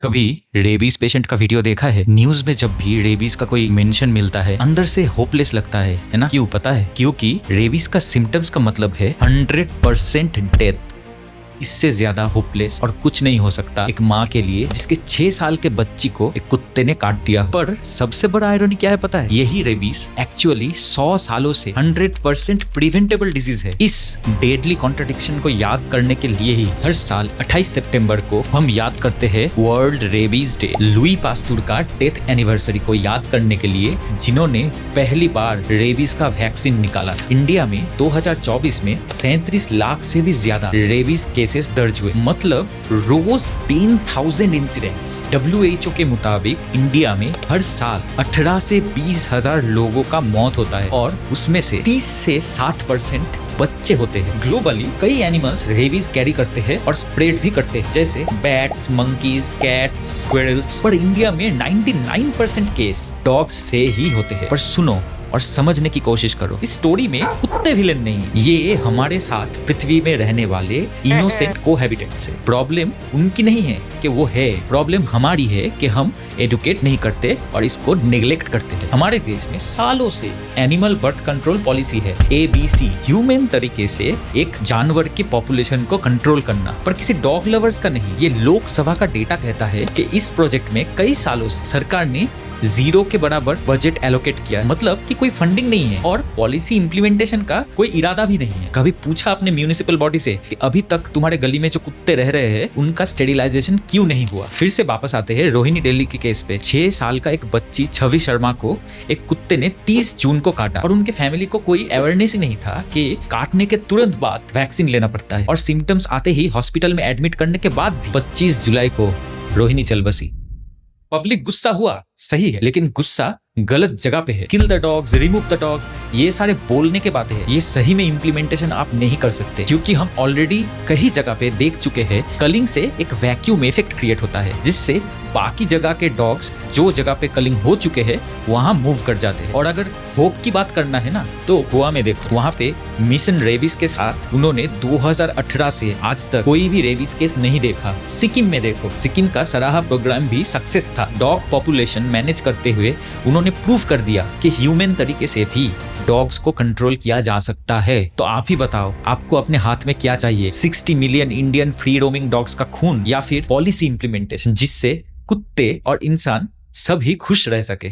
कभी rabies patient का video देखा है? न्यूज में जब भी रेबीज का कोई मेंशन मिलता है अंदर से होपलेस लगता है ना? क्यों पता है? क्योंकि रेबीज का सिम्टम्स का मतलब है 100% डेथ। इससे ज्यादा होपलेस और कुछ नहीं हो सकता एक माँ के लिए जिसके 6 साल के बच्ची को एक कुत्ते ने काट दिया। पर सबसे बड़ा आयरनी क्या है पता है? यही रेबीज एक्चुअली 100 सालों से 100% प्रिवेंटेबल डिजीज है। इस डेडली कॉन्ट्रडिक्शन को याद करने के लिए ही हर साल 28 सितंबर को हम याद करते हैं world rabies day. Louis Pasteur का डेथ एनिवर्सरी को याद करने के लिए, जिन्होंने पहली बार रेबीज का वैक्सीन निकाला। इंडिया में 2024 में 37 लाख से भी ज्यादा रेबीज केसेस दर्ज हुए, मतलब रोज 10,000 इंसिडेंट्स। WHO के मुताबिक इंडिया में हर साल 18 से 20 हजार लोगों का मौत होता है और उसमें से 30 से 60% बच्चे होते हैं। ग्लोबली कई एनिमल्स रेबीज कैरी करते हैं और स्प्रेड भी करते हैं, जैसे बैट्स, मंकीज, कैट्स, स्क्विरल्स। पर इंडिया में 99% केस डॉग्स से ही होते हैं। पर सुनो और समझने की कोशिश करो, इस स्टोरी में कुत्ते विलेन नहीं, ये हमारे साथ पृथ्वी में रहने वाले इनोसेंट कोहैबिटेंट्स है। प्रॉब्लम उनकी नहीं है कि वो है, प्रॉब्लम हमारी है कि हम एडुकेट नहीं करते और इसको नेग्लेक्ट करते हैं। हमारे देश में सालों से एनिमल बर्थ कंट्रोल पॉलिसी है, ABC, ह्यूमन तरीके से एक जानवर की पॉपुलेशन को कंट्रोल करना, पर किसी डॉग लवर्स का नहीं। ये लोकसभा का डेटा कहता है कि इस प्रोजेक्ट में कई सालों से सरकार ने 0 के बराबर बजट एलोकेट किया, मतलब कि कोई फंडिंग नहीं है और पॉलिसी इंप्लीमेंटेशन का कोई इरादा भी नहीं है। कभी पूछा अपने म्यूनिसिपल बॉडी से कि अभी तक तुम्हारे गली में जो कुत्ते रह रहे हैं उनका स्टेरिलाइजेशन क्यों नहीं हुआ? फिर से वापस आते हैं रोहिणी डेली के केस पे। 6 साल का एक बच्ची छवि शर्मा को एक कुत्ते ने 30 जून को काटा और उनके फैमिली को कोई अवेयरनेस ही नहीं था कि काटने के तुरंत बाद वैक्सीन लेना पड़ता है, और सिम्टम्स आते ही हॉस्पिटल में एडमिट करने के बाद भी 25 जुलाई को रोहिणी चल बसी। पब्लिक गुस्सा हुआ, सही है, लेकिन गुस्सा गलत जगह पे है। Kill the dogs, remove the dogs, ये सारे बोलने के बातें हैं, ये सही में इंप्लीमेंटेशन आप नहीं कर सकते, क्योंकि हम ऑलरेडी कई जगह पे देख चुके हैं कलिंग से एक वैक्यूम इफेक्ट क्रिएट होता है, जिससे बाकी जगह के डॉग्स जो जगह पे कलिंग हो चुके हैं वहां मूव कर जाते हैं। और अगर होप की बात करना है ना, तो गोवा में देखो, वहां पे मिशन रेबीज के साथ उन्होंने 2018 से आज तक कोई भी रेबीज केस नहीं देखा। सिक्किम में देखो, सिक्किम का सराहा प्रोग्राम भी सक्सेस था। डॉग पॉपुलेशन मैनेज करते हुए उन्होंने प्रूव कर दिया कि ह्यूमन तरीके से भी डॉग्स को कंट्रोल किया जा सकता है। तो आप ही बताओ, आपको अपने हाथ में क्या चाहिए? 60 million Indian free roaming dogs का खून, या फिर पॉलिसी इंप्लीमेंटेशन जिससे कुत्ते और इंसान सभी खुश रह सके?